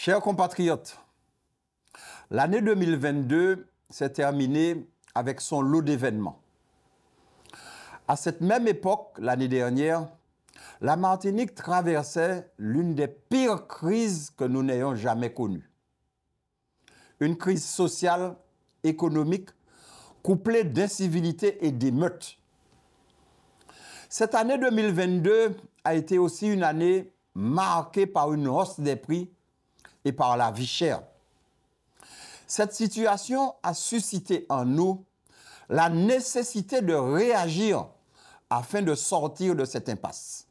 Chers compatriotes, l'année 2022 s'est terminée avec son lot d'événements. À cette même époque, l'année dernière, la Martinique traversait l'une des pires crises que nous n'ayons jamais connues. Une crise sociale, économique, couplée d'incivilité et d'émeutes. Cette année 2022 a été aussi une année marquée par une hausse des prix et par la vie chère. Cette situation a suscité en nous la nécessité de réagir afin de sortir de cette impasse.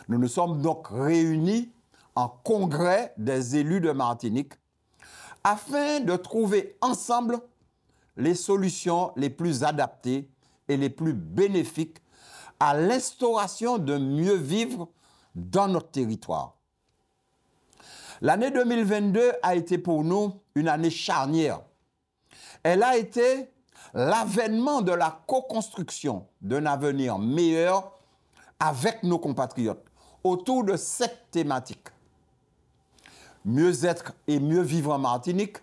Nous nous sommes donc réunis en congrès des élus de Martinique afin de trouver ensemble les solutions les plus adaptées et les plus bénéfiques à l'instauration de mieux vivre dans notre territoire. L'année 2022 a été pour nous une année charnière. Elle a été l'avènement de la co-construction d'un avenir meilleur avec nos compatriotes autour de cette thématique. Mieux être et mieux vivre en Martinique,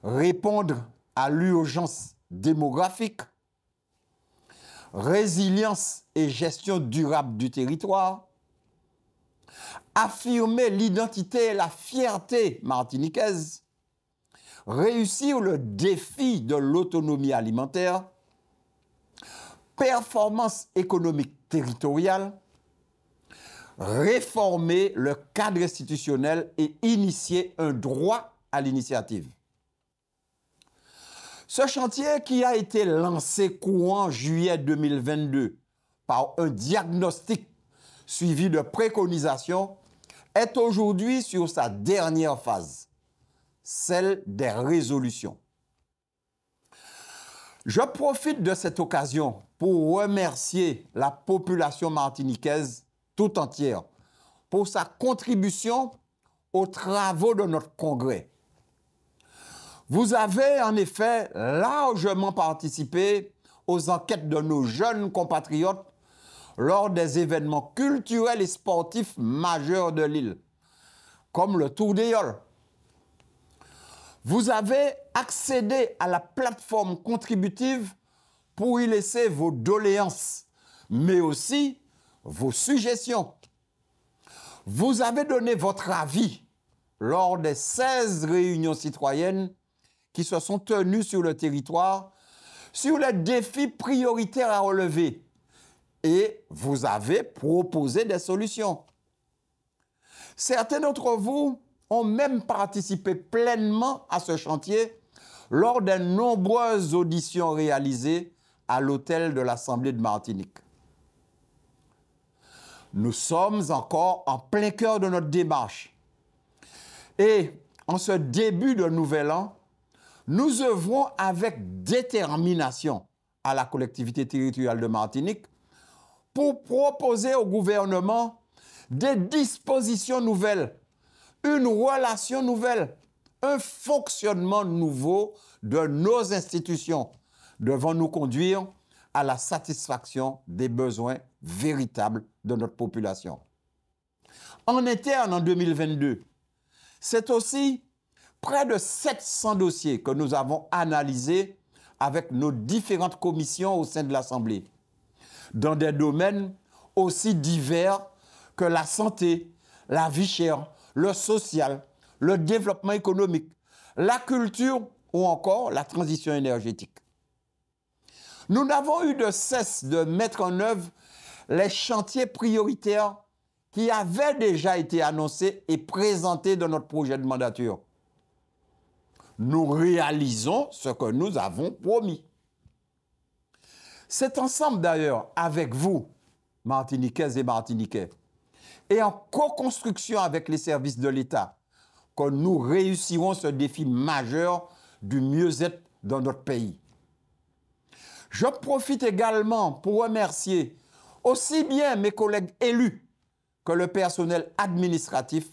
répondre à l'urgence démographique, résilience et gestion durable du territoire, affirmer l'identité et la fierté martiniquaise, réussir le défi de l'autonomie alimentaire, performance économique territoriale, réformer le cadre institutionnel et initier un droit à l'initiative. Ce chantier qui a été lancé courant juillet 2022 par un diagnostic suivi de préconisations est aujourd'hui sur sa dernière phase, celle des résolutions. Je profite de cette occasion pour remercier la population martiniquaise tout entière pour sa contribution aux travaux de notre congrès. Vous avez en effet largement participé aux enquêtes de nos jeunes compatriotes lors des événements culturels et sportifs majeurs de l'île, comme le Tour des Yoles. Vous avez accédé à la plateforme contributive pour y laisser vos doléances, mais aussi vos suggestions. Vous avez donné votre avis lors des 16 réunions citoyennes qui se sont tenues sur le territoire sur les défis prioritaires à relever et vous avez proposé des solutions. Certains d'entre vous ont même participé pleinement à ce chantier lors des nombreuses auditions réalisées à l'hôtel de l'Assemblée de Martinique. Nous sommes encore en plein cœur de notre démarche. Et en ce début de nouvel an, nous œuvrons avec détermination à la collectivité territoriale de Martinique pour proposer au gouvernement des dispositions nouvelles, une relation nouvelle, un fonctionnement nouveau de nos institutions devant nous conduire à la satisfaction des besoins véritables de notre population. En interne, en 2022, c'est aussi près de 700 dossiers que nous avons analysés avec nos différentes commissions au sein de l'Assemblée, dans des domaines aussi divers que la santé, la vie chère, le social, le développement économique, la culture ou encore la transition énergétique. Nous n'avons eu de cesse de mettre en œuvre les chantiers prioritaires qui avaient déjà été annoncés et présentés dans notre projet de mandature. Nous réalisons ce que nous avons promis. C'est ensemble d'ailleurs avec vous, Martiniquaises et Martiniquais, et en co-construction avec les services de l'État, que nous réussirons ce défi majeur du mieux-être dans notre pays. Je profite également pour remercier aussi bien mes collègues élus que le personnel administratif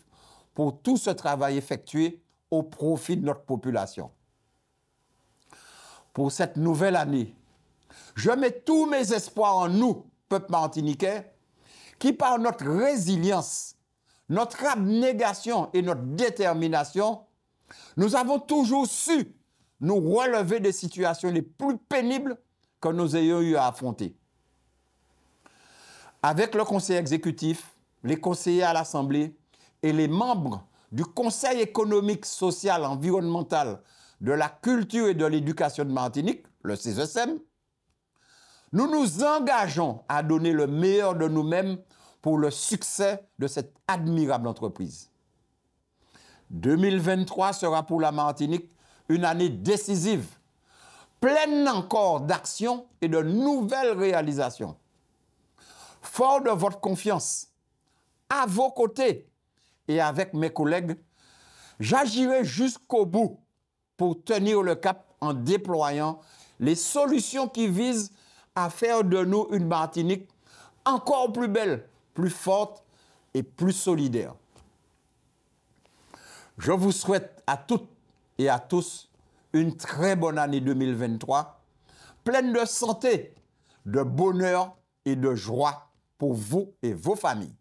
pour tout ce travail effectué au profit de notre population. Pour cette nouvelle année, je mets tous mes espoirs en nous, peuple martiniquais, qui par notre résilience, notre abnégation et notre détermination, nous avons toujours su nous relever des situations les plus pénibles que nous ayons eu à affronter. Avec le conseil exécutif, les conseillers à l'Assemblée et les membres du Conseil économique, social, environnemental, de la culture et de l'éducation de Martinique, le CESEM, nous nous engageons à donner le meilleur de nous-mêmes pour le succès de cette admirable entreprise. 2023 sera pour la Martinique une année décisive, pleine encore d'actions et de nouvelles réalisations. Fort de votre confiance, à vos côtés et avec mes collègues, j'agirai jusqu'au bout pour tenir le cap en déployant les solutions qui visent à faire de nous une Martinique encore plus belle, plus forte et plus solidaire. Je vous souhaite à toutes et à tous une très bonne année 2023, pleine de santé, de bonheur et de joie pour vous et vos familles.